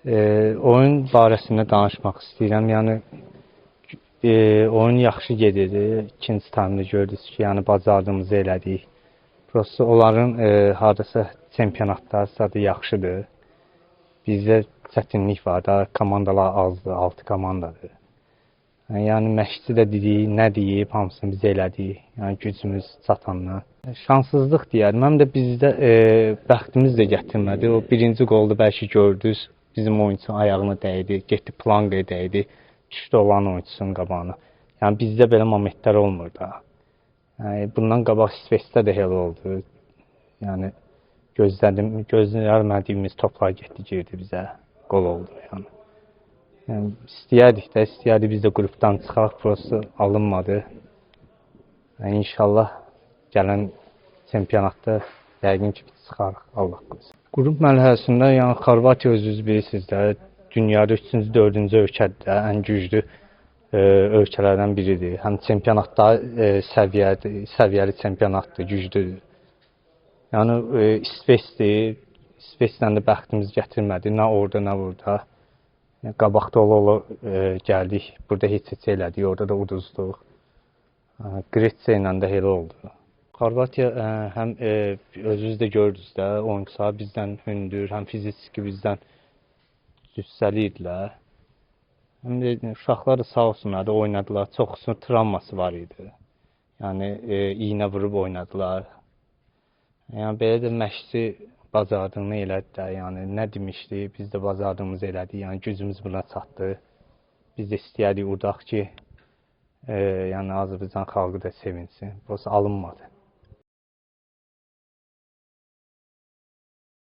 Oyun barəsində danışmaq istəyirəm. Yəni oyun yaxşı gedirdi. İkinci taymda gördünüz ki, yəni bacardığımızı elədik. Prosta onların hardasa çempionatda stadı yaxşıdır. Bizdə çətinlik var da, komandalar azdır, 6 komandadır. Yəni məşqçi də dedik, nə deyib, hamısını biz elədik. Yəni gücümüz çatandan. Şanssızlıq deyərdim. Həm də bizdə bəxtimiz də gətirmədi. O birinci qolda bəlkə gördünüz, bizim oyunçu ayağına dəydi, getdi planqaya dəydi, düşdü olan oyunçusunun qabağına. Yəni bizdə belə momentlər olmur da. Yəni bundan qabaq İsveçdə də elə oldu. Yəni gözlənmədiyimiz toplar getdi, girdi bizə, qol oldu yəni. Yəni istəyərdik biz də qrupdan çıxaq, prosta alınmadı. Yəni inşallah gələn çempionatda yəqin ki çıxarıq, Allah qoysun. Qrup mərhələsində yəni Xorvatiya özünüz bilirsiniz də, dünyada 3-cü, 4-cü ölkədir də, ən güclü ölkələrdən biridir. Həm çempionatda səviyyəli çempionatdır, güclüdür. Yəni İsveçdir. İsveçlə də bəxtimiz gətirmədi. Nə orada, nə burada. Qabaqda ola gəldik. Burada heç elədik. Orada da uduzduq. Qretçiya ilə də elə oldu. Xorvatiya həm özünüz də gördünüz də, oyunçular bizdən hündür, həm fiziki bizdən cüssəliydilər. Həm də uşaqlar da sağ olsunlar da oynadılar. Çoxusunun travması var idi. Yəni iynə vurub oynadılar. Yəni belə də məşqçi bacardığını elədi də, yəni nə demişdi, biz də bacardığımızı elədik, yəni gücümüz buna çatdı. Biz də istəyərdik udaq ki, yəni Azərbaycan xalqı da sevinsin, prosta alınmadı.